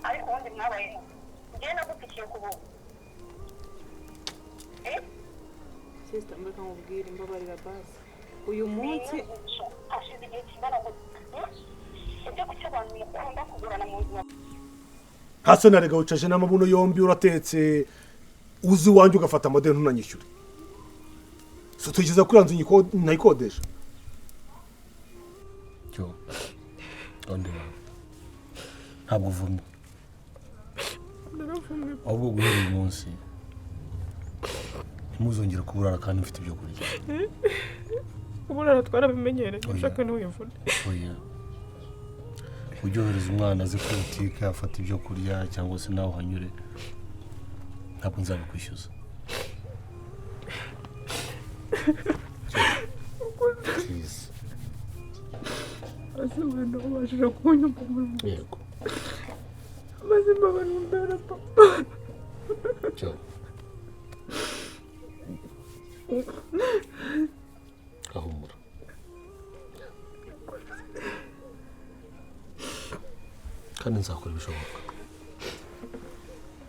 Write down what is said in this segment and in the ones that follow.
ariko ubundi mwabaye njye nagupikiye ku buntu sister mbeka nkubwire imbabarira basi uyu munsi hashize igihe kingana gutya ibyo kuki abantu mukunda kugurana mu buzima hasa narega ucaje n'amabuno yombi uratetse uzi wanjye ugafata amadeni ntunanyishyure so tugize kuri nzu ntayikodesha cyo onde ntabwo uvumye ahubwo guhera uyu munsi ntimuzongere kuburara kandi mfite ibyo kurya uburara twarabimenyereye ushaka ntiwivune oya ujyohereza umwana azi kuri butike afata ibyo kurya cyangwa se nawe uhanyure ntabwo nzabikwishyuza ase mwana ubashije kunyumva mu yego maze mbabarumbera papa cyo ahumura kandi nzakora ibishoboka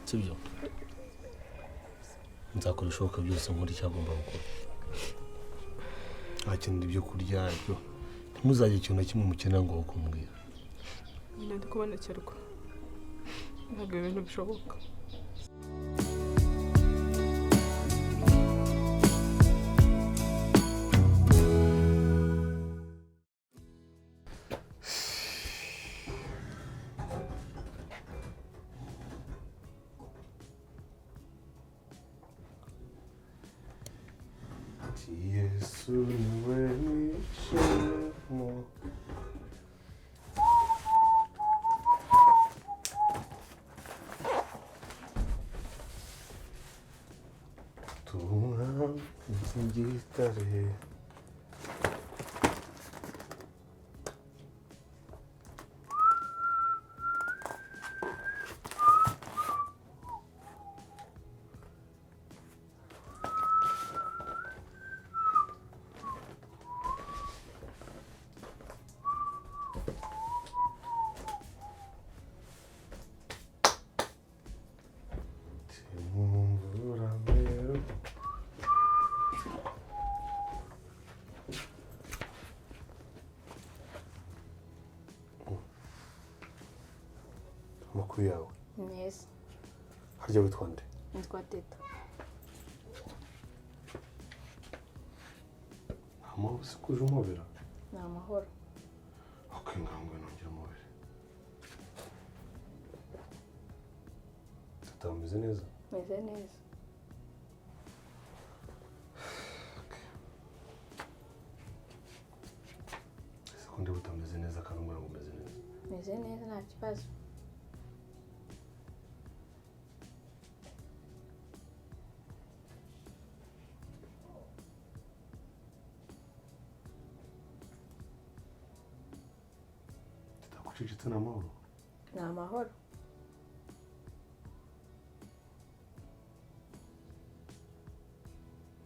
sibyo nzakora ibishoboka byose nkora icyagomba gukora akenera ibyo kurya ibyo ntimuzajye ikintu na kimwe mukenera ngo kumbwira nyine ndi kubonekerwa ntabwo ibintu bishoboka Yesu niwe nishimo tuha nzingitare amakuru yawe neza harya witwa nde nitwa Teta amahoro si kuje umubera ni amahoro ngangwe nongera umubere tutameze neza meze neza ese ko ndi butameze neza kandi umbwira ngo umeze neza meze neza nta kibazo tutagucecetse n'amahoro ni amahoro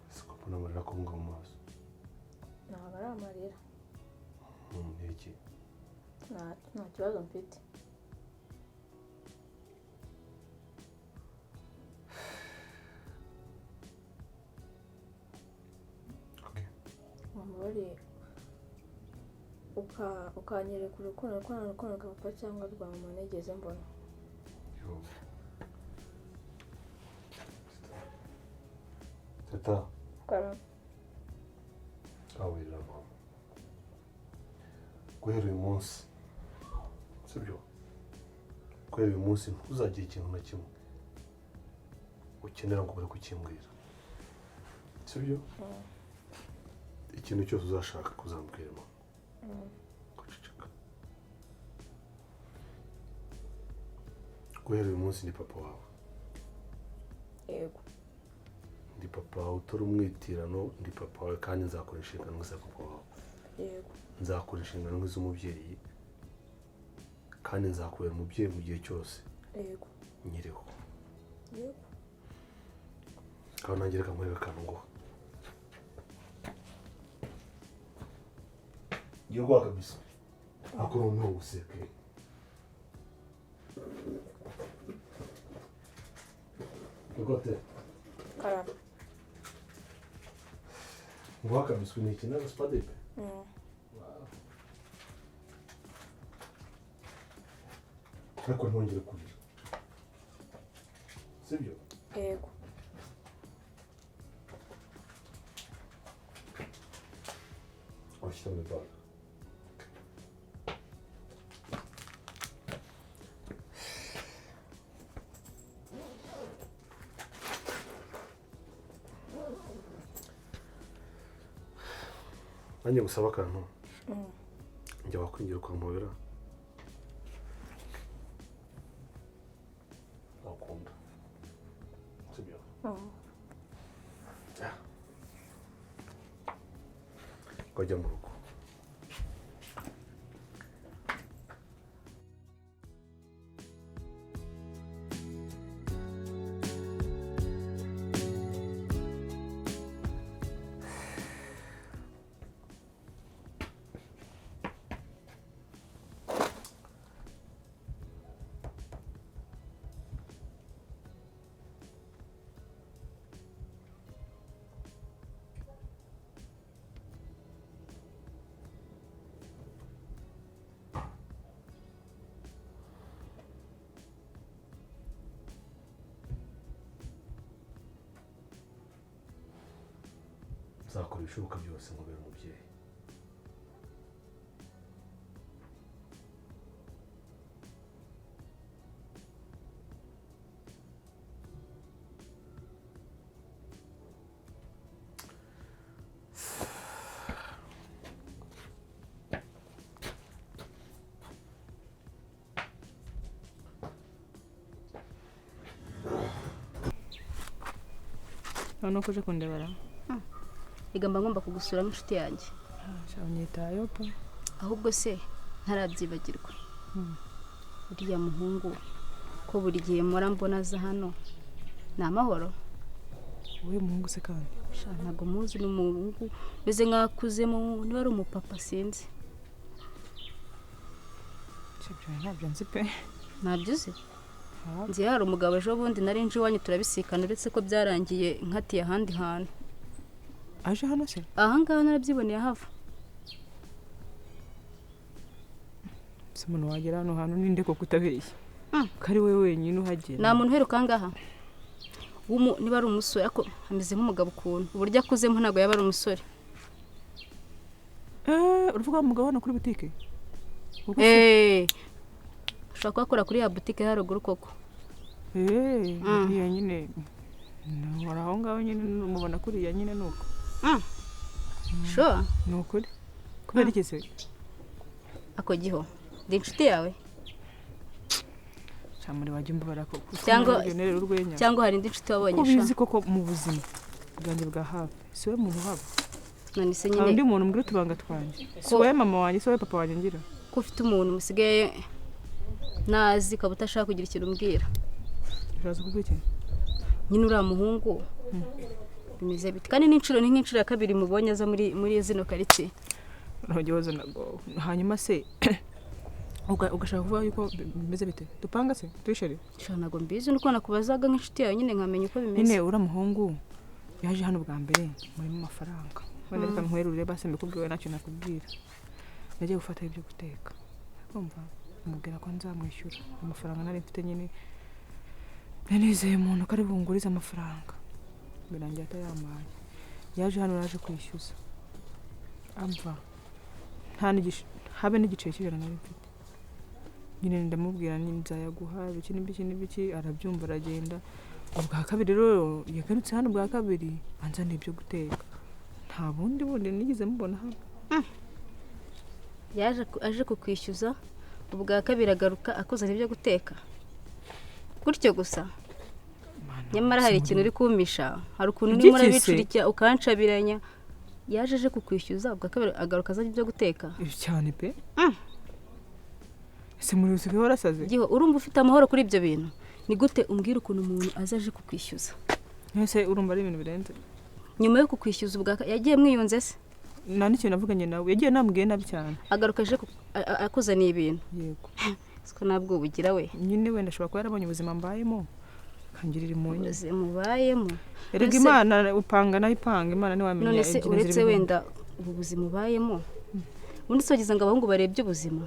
ese ko mbona amarira akonga mu maso ntabwo ari amarira ni iki nta kibazo mfite wamubariye ukanyereka urukundo rwa papa cyangwa rwa mama nigeze mbona Teta karama awirira guhera uyu munsi sibyo guhera uyu munsi ntuzagire ikintu na kimwe ukenera ngo uri kukimbwira sibyo ikintu cyose uzashaka kuzambwiramo guceceka guhera uyu munsi ni papa wawe yego ndi papa wawe utari umwitirano ndi papa wawe kandi nzakora inshingano za papa wawe yego nzakora inshingano nk'iz'umubyeyi kandi nzakubera umubyeyi mu gihe cyose yego nyiriho yego kandi nanjye reka nkwereka akantu ngo ngiye guha kabisa ako noneho useke Ugote. Karame. Nguha akabiswi ni iki n'agasupadepe? Ariko ntongere kurira. Sibyo? Yego. Washyira mu bana. Nanjye gusaba akantu. Njya wakwinjira ukampobera. Akunda. Sibyo? Kujya mu rugo. Nzakora ibishoboka byose nkubera umubyeyi. None ko uje kundebara? Igamba ngomba kugusura inshuti yanjye. Unyitayeho pa. Ahubwo se ntarabyibagirwa. Uriya muhungu ko buri gihe mpora mbona aza hano. Ni amahoro? Wowe muhungu se kandi? Ntabwo muzi n'umuhungu meze nk'akuzemo niba ari umupapa sinzi. Ntabyo nzi pe. Ntabyo uzi? Nzi hari umugabo ejo bundi nari nje iwanyu turabisikana uretse ko byarangiye nkatiye ahandi hantu. Aje hano se? Aha ngaha narabyiboneye hava. Se umuntu wagera hano hantu ninde ko kutabeshya? Kari we wenyine uhagera. Nta muntu uheruka ngaha. Niba ari umusore ariko ameze nk'umugabo ukuntu. Uburyo akuzemo ntabwo yaba ari umusore. Uruvuga umugabo hano kuri butike? Ushaka gukora kuri ya butike haruguru koko. Iya nyine. Wari aho ngaho nyine mubona kuriya nyine nuko. Sure. Nukuri. Kubera iki se? Ako giho. Ndi inshuti yawe? Cyamuri wajya umbara ko. Cyangwa hari indi nshuti wabonye sha. Kubizi koko mu buzima bwanjye bwa hafi. Siwe muntu haba. None se nyine. Undi muntu mbwira tubanga twanje. Siwe mama wanjye, siwe papa wanjye ngira. Ko ufite umuntu musigaye nazi ko utashaka kugira ikintu umbwira. Uraza kubwira? Nyine uriya muhungu. Bimeze bite kandi n'inshuro ya kabiri mubonye aza muri zino karitsiye. Ntogihoza nago. Hanyuma se ugashaka kuvuga yuko bimeze bite? Dupanga se? Tuyishere? Nago mbizi nuko nakubazaga nk'inshuti yawe nyine nkamenya uko bimeze. Nyine uriya muhungu yaje hano bwa mbere muri mafaranga. Wenda reka nkwerure base mbikubwiwe nacyo nakubwira. Nagiye gufata ibyo guteka. Kumva mubwira ko nzamwishyura amafaranga nari mfite nyine. Nanizeye umuntu kari bunguriza amafaranga. Birangiye atayamaye. Yaje hano naje kwishyuza. Amva. Nta nigisha habe n'igice cy'ijana nari mfite. Nyine ndamubwira nzayaguha biki arabyumva aragenda. Ubwa kabiri rero yagarutse hano bwa kabiri anzana ibyo guteka. Nta bundi nigeze mubona hano. Yaje aje kukwishyuza ubwa kabiri agaruka akuzana ibyo guteka. Gutyo gusa. Nyamara hari ikintu uri kumisha. Hari ukuntu ni murabicurikya ukancabiranya. Yaje aje kukwishyuza ubwa kabiri agaruka azanye ibyo guteka. Cyane pe. Ese muri usigaye warasaze? Giho urumva ufite amahoro kuri ibyo bintu. Ni gute umbwira ukuntu umuntu azaje kukwishyuza? Ese urumva ari ibintu birenze? Nyuma yo kukwishyuza ubwa yagiye mwiyunze se? Nta n'ikintu navuganye nawe. Yagiye namubwiye nabi cyane. Agaruka aje akuzaniye ibintu. Yego. Siko nabwo bugira we. Nyine wenda ashobora kuba yarabonye ubuzima mbayemo. kangirira impuhwe ubuzima mubayemo erega None se- imana upanga nayo ipanga imana ntiwamenya none se ebyiri uretse ziri wenda ubu buzima ubayemo ubundi se wagize ngo abahungu barebye ubuzima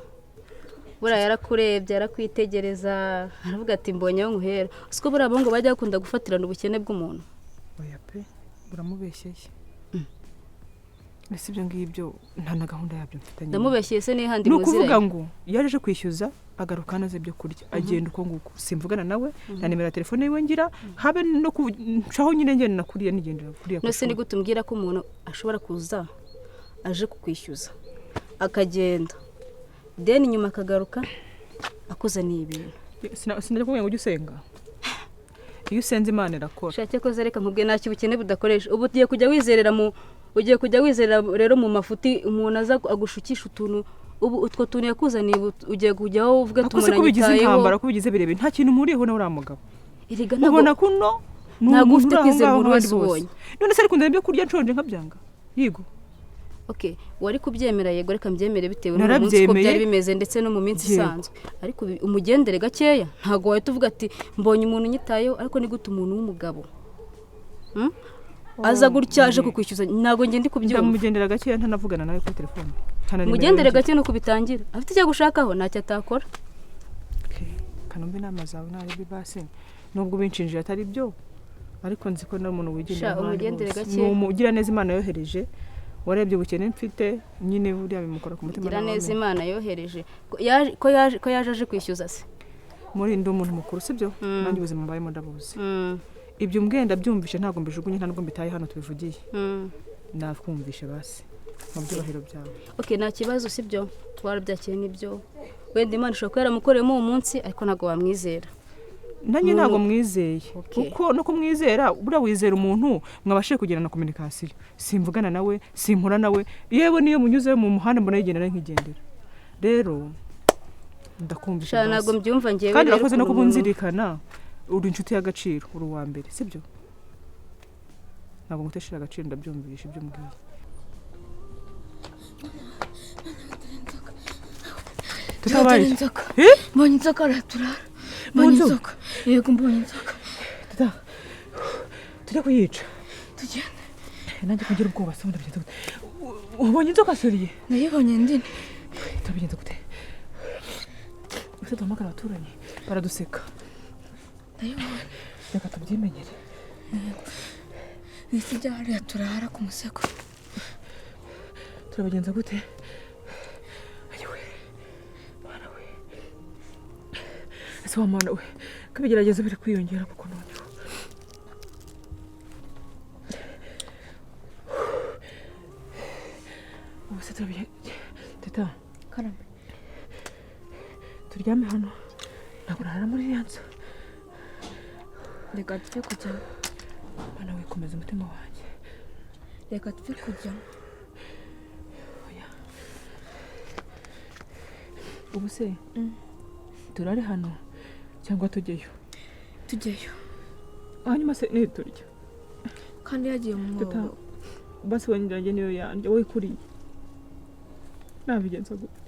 buriya yarakurebye yarakwitegereza aravuga ati mbonye aho nkuhera siko buriya abahungu bajya bakunda gufatirana ubukene bw'umuntu oya pe buramubeshyeye mbese ibyo ngibyo nta na gahunda yabyo mfitanye ndamubeshyeye se n'ihandi ni ukuvuga muziranye ngo iyo aje kwishyuza agaruka anaze ibyo kurya agenda uko nguko simvugana nawe na nimero ya telefone yiwe ngira habe no kucaho nyine ngenda nakuriye nigendera kuriya none se ni gute umbwira ko umuntu ashobora kuza aje kukwishyuza akagenda deni nyuma akagaruka akuzaniye ibintu sinajya kubwira ngo ujye usenga iyo usenze imana irakora shake ko zereka nkubwe nta ubukene budakoresha ubu ugiye kujya wizerera rero mu mafuti umuntu aza agushukisha utuntu ubu utwo tuntu yakuzaniye ugiye kujyaho uvuga akose ko bigize intambara ko bigize birebe nta kintu muriyeho na uriya mugabo ubona kuno ntabwo ufite kwizera umuntu wese ubonye none se ariko ndabona ibyo kurya nshonje nkabyanga yigo okay wari kubyemera yego reka mbyemere bitewe n'umunsi uko byari bimeze ndetse no mu minsi isanzwe ariko umugendere gakeya ntabwo wahita uvuga ati mbonye umuntu unyitayeho ariko ni gute umuntu w'umugabo aza gutya aje kukwishyuza ntabwo njye ndi kubyumva ndamugendera gakeya ntanavugana nawe kuri telefone umugendere gake nuko bitangira afite icyo gushakaho ntacyo atakora kanombe inama zawe ntarebe basi nubwo binshinjije atari byo ariko nzi ko nari umuntu wigendera umugendere gake ni umugira neza imana yohereje warebye ubukene mfite nyine buriya bimukora ku mutima ugira neza imana yohereje ko yaje aje kwishyuza se muri ndi umuntu mukuru sibyo nanjye ubuzima mbayemo ndabuzi ibyo mbwenda byumvishe ntabwo mbijugunye nta nubwo mbitaye hano tubivugiye nakumvishe basi mu byubahiro byawe okay nta kibazo sibyo twarabyakira nibyo wenda imana ishobora kuba yaramukoreyemo uwo munsi ariko ntabwo wamwizera nanjye ntabwo mwizeye kuko no kumwizera buriya wizera umuntu mwabashije kugirana kominikasiyo simvugana nawe simpura nawe yewe niyo munyuze mu muhanda mbona yigendera nkigendera rero ndakumvisha ntabwo mbyumva ngewe kandi urakoze no kubunzirikana uri inshuti y'agaciro uri uwa mbere sibyo ntabwo nguteshera agaciro ndabyumvisha ibyo mbwiye tutabaye inzoka mbonye inzoka araturara mbonye inzoka yego mbonye inzoka tujya kuyica tugende nanjye kugira ubwoba se ndabigenza gute ubonye inzoka seriye nayibonye ndini turabigenza gute ese duhamagara abaturanyi baraduseka nayibonye reka tubyimenyere nisi ijya hariya turara ku musego turabigenza gute ayiwe mwana we ese wa mwana we ko ibigeragezo biri kwiyongera kuko noneho ubu se teta karame turyame hano ntabwo narara muri iriya nzu reka tupfe kujya mwana we komeza umutima wanjye reka tupfe kujya ubu se turare hano cyangwa tujyeyo tujyeyo hanyuma se niturya kandi yagiye mu mwobo basi wanjye niyo yanjye wowe kuriye nabigenza gute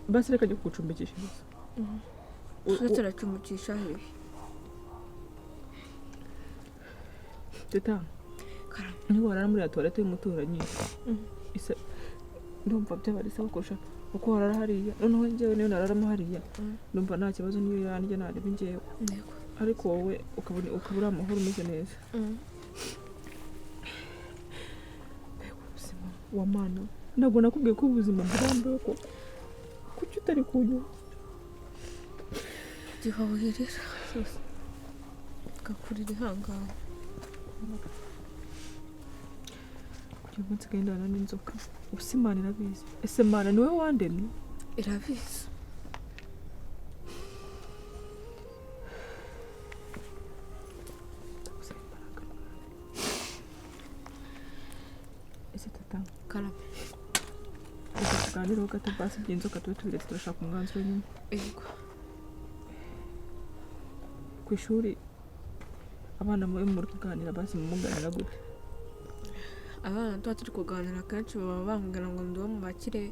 basi reka njye kugucumbikisha tujye turacumbikisha hehe teta niba warara muri ya tuwarete y'umuturanyi ndumva byabarisaba kurusha uko warara hariya noneho njyewe niyo nararamo hariya ndumva nta kibazo niyo yanjye nareba njyewe ariko wowe ukaba uri amahoro umeze neza ubuzima wa mana ntabwo nakubwiye ko ubuzima bwambaye ko kuki utari kunywa gihohirira gakurira ihangana kugira ngo nsigaye ndana n'inzoka ubusa imana irabizi ese mana niwe wandemye irabizi ese tata karame reka tuganireho gato basi by'inzoka tube tubiretse turashaka umwanzuro nyuma yego ku ishuri abana muri kuganira basi muganira gute abana tuba turi kuganira kenshi baba bambwira ngo ndi uwo mu bakire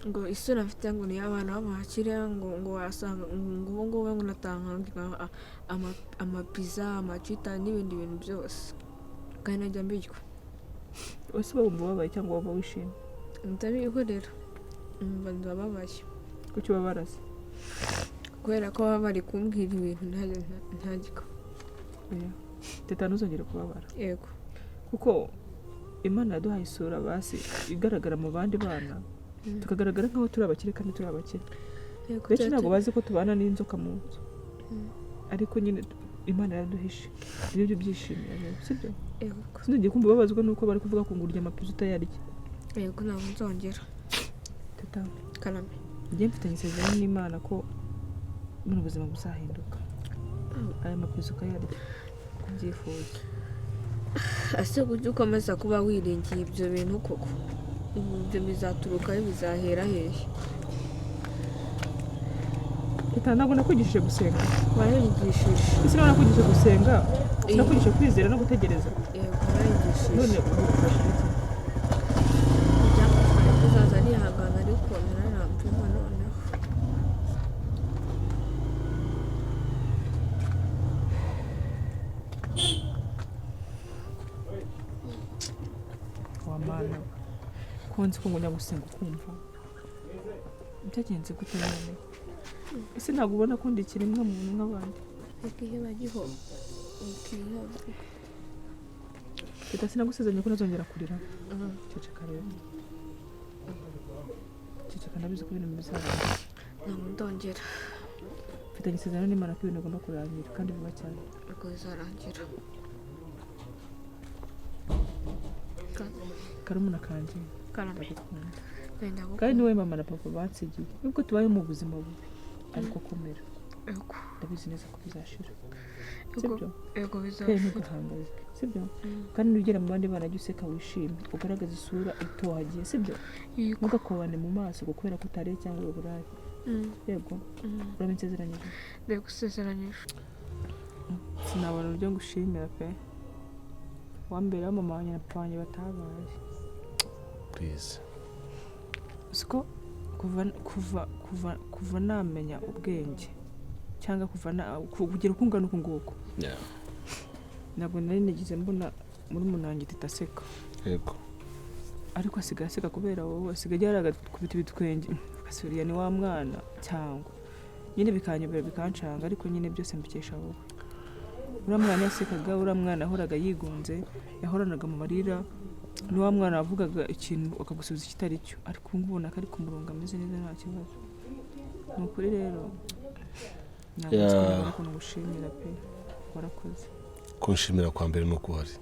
ngo isura mfite ngo ni abana b'abakire ngo wasanga ngo ubu ngubu ngo natanga amapiza amacita n'ibindi bintu byose kandi najya mbiryo wese bumva babaye cyangwa waba wishimye ndabihorera mba ndababaye kuki babaraze kubera ko baba bari kumbwira ibintu ntagiko teta ntuzongere kubabara yego kuko Imana yaduhaye isura basi igaragara mu bandi bana tukagaragara nk'aho turi abakire kandi turi abakire benshi ntabwo bazi ko tubana n'inzoka mu nzu ariko nyine Imana yaraduhishe nibyo byishimira rero sibyo sinongeye kumva babazwa nuko bari kuvuga ko ngurya amapiza utayarya yego ntabwo nzongera teta karame njye mfitanye isezerano n'Imana ko buno buzima buzahinduka aya mapiza ukayarya kubyifuza ase buryo ukomeza kuba wiringiye ibyo bintu koko ibyo bizaturukayo bizahera hehe teta ntabwo nakwigishije gusenga warayigishije ese nawe nakwigishije gusenga nakwigishije kwizera no gutegereza yego warayigishije none ubufasha iki ibyamufasha kuzaza nihangana ariko nararambiwe noneho wamana konzi ko ngo nyagusenga ukumva byagenze gute none ese ntabwo ubona ko ndi ikiremwa muntu nk'abandi igihe bagiho teta sinagusezeranye ko ntazongera kurira ceceka rero ceceka ndabizi ko ibintu bizarangira ntabwo ndongera mfitanye isezerano n'Imana ko ibintu bigomba kurangira kandi vuba cyane ariko bizarangira karumuna kanjye karame ndagukunda kandi niwe mama na papa bansigiye nubwo tubaye mu buzima bubi ariko komera ndabizi neza ko bizashira sibyo yego kandi bizashira ntugahangayike sibyo kandi nugera mu bandi bana jya useka wishimye ugaragaza isura itohagiye sibyo ntugakobane mu maso kubera ko utariye cyangwa uburare yego urabinsezeranyije ndagusezeranyije sinabona uburyo ngushimira pe wambere wa mama wanjye na papa wanjye batabaye please siko kuva namenya ubwenge cyangwa kugira uko ungana uku nguku ntabwo nari nigize mbona muri umunange titaseka yego ariko asigaye aseka kubera wowe asigaye yarakubita ibitwenge asuriya ni wa mwana cyangwa nyine bikanyobera bikancanga ariko nyine byose mbikesha wowe uriya mwana yasekaga uriya mwana yahoraga yigunze yahoranaga mu marira ni wa mwana wavugaga ikintu akagusubiza ikitari cyo ariko ubu ngubu ubona ko ari ku murongo ameze neza nta kibazo ni ukuri rero ntabwo nzikora ukuntu ngushimira pe warakoze kunshimira kwa mbere nuko uhari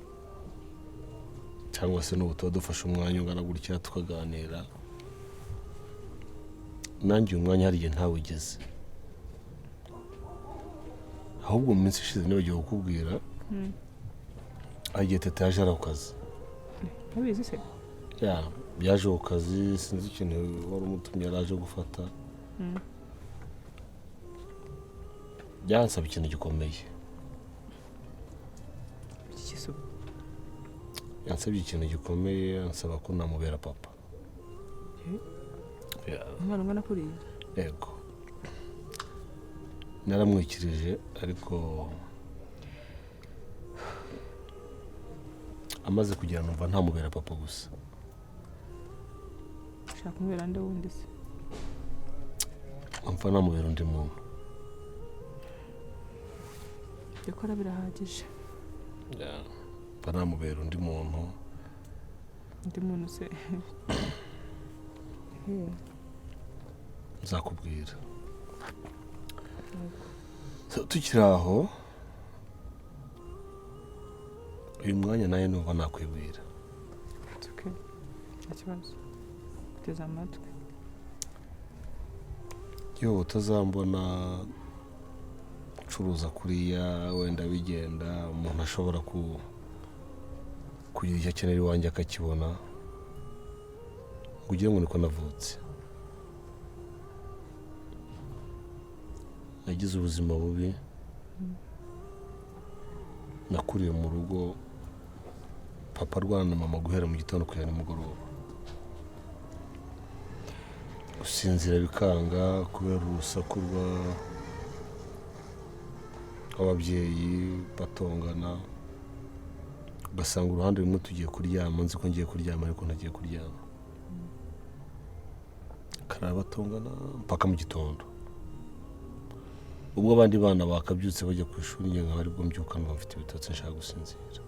cyangwa se n'ubu tuba dufashe umwanya ungana gutya tukaganira nanjye uyu mwanya hari igihe ntawugeze ahubwo mu minsi ishize nibagiwe kukubwira hari igihe teta yaje ari ku kazi ntubizi se yaje ku kazi sinzi ikintu wari umutumye yari aje gufata byansaba ikintu gikomeye yansabye ikintu gikomeye ansaba ko namubera papa umwana ungana kuriya yego naramwikirije ariko amaze kugira numva ntamubera papa gusa ushaka kumubera nde wundi se numva namubera undi muntu gukora birahagije mba namubera undi muntu se nzakubwira tukiri aho uyu mwanya nawe numva nakwibwira nta kibazo uteze amatwi iyo utazambona ucuruza kuriya wenda bigenda umuntu ashobora kugira icyo akenera iwanjye akakibona ngo ugire ngo niko navutse nagize ubuzima bubi nakuriye mu rugo papa arwana na mama guhera mu gitondo kugera nimugoroba gusinzira bikanga kubera urusaku rw'ababyeyi batongana, ugasanga uruhande rumwe tugiye kuryama nzi ko ngiye kuryama ariko ntagiye kuryama, karara batongana mpaka mu gitondo. Ubwo abandi bana bakabyutse bajya ku ishuri njye nkaba aribwo mbyuka numva mfite ibitotsi nshaka gusinzira.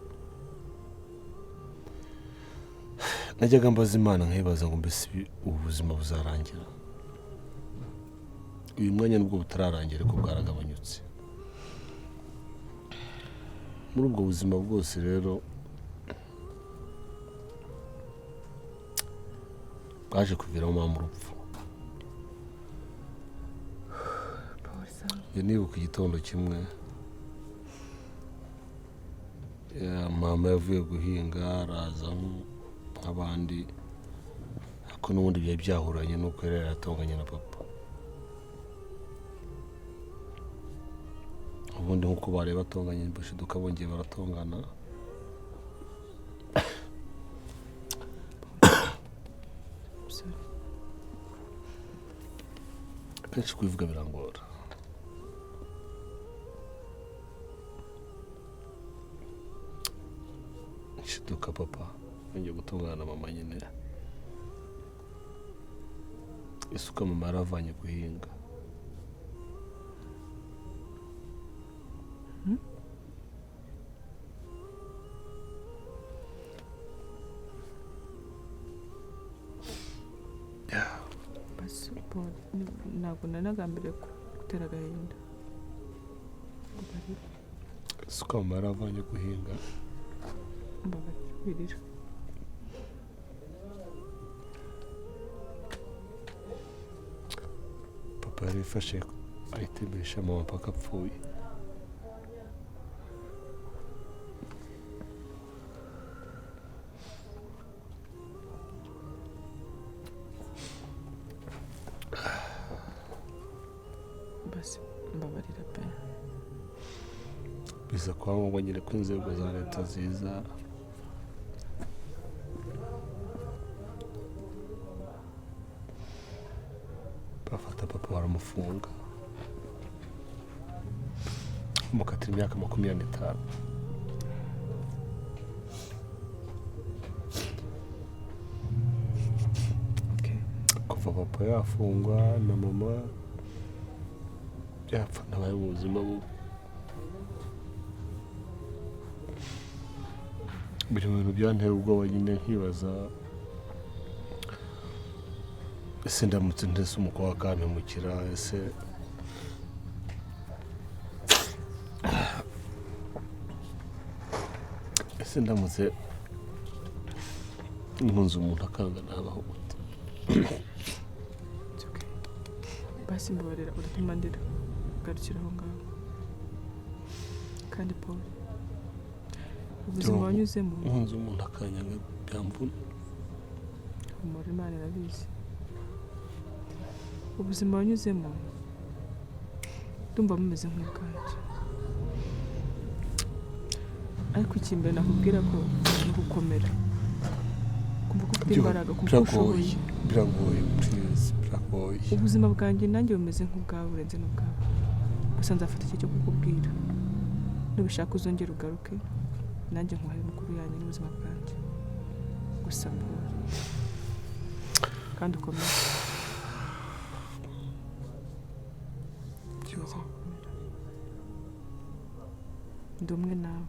Najyaga mbaza Imana nkibaza ngo mbese ubu buzima buzarangira? Uyu mwanya nubwo butararangira ariko bwaragabanyutse. Muri ubwo buzima bwose rero bwaje kuviramo mama urupfu. Nibuka igitondo kimwe mama yavuye guhinga araza nk'abandi, ariko n'ubundi byari byahuranye n'uko yari yaratonganye na papa. Ubundi nk'uko bari batonganye bashiduka bongeye baratongana. Akenshi kubivuga birangora. Shiduka papa yongeye gutongana na mama nyine, isuka mama yaravanye guhinga. basi ntabwo nanagambiriye gutera agahinda. Isuka mama yaravanye guhinga. Mbabarira. Papa yari yifashe ayitemesha mama mpaka apfuye. Basi mbabarira pe. Biza kwa ngombwa nyine ko inzego za leta ziza bafata papa baramufunga, mukatira imyaka 25. Kuva papa yafungwa na mama yapfa nabaye mu buzima bubi. Biri mu bintu byantera ubwoba nyine nkibaza ese ndamutse ndetse umukobwa akampemukira, ese ndamutse nkunze umuntu akanga nabaho gute? Basi mbabarira uratuma ndira garukira aho ngaho. Kandi Paul ubuzima wanyuzemo nkunze umuntu akanyanga byamvuna. Umuri Imana irabizi. Ubuzima wanyuzemo ndumva mumeze nk'ubwanjye, ariko ikimbere nakubwira ko ni gukomera, kumva ko ufite imbaraga, kumva ko ushoboye. Biragoye please, biragoye. Ubuzima bwanjye nanjye bumeze nk'ubwawe burenze n'ubwawe, gusa nzafata igihe cyo kukubwira. Nubishaka uzongera ugaruke nanjye nkuhaye amakuru yanjye n'ubuzima bwanjye. Gusa kandi ukomeye. Ndi umwe nawe.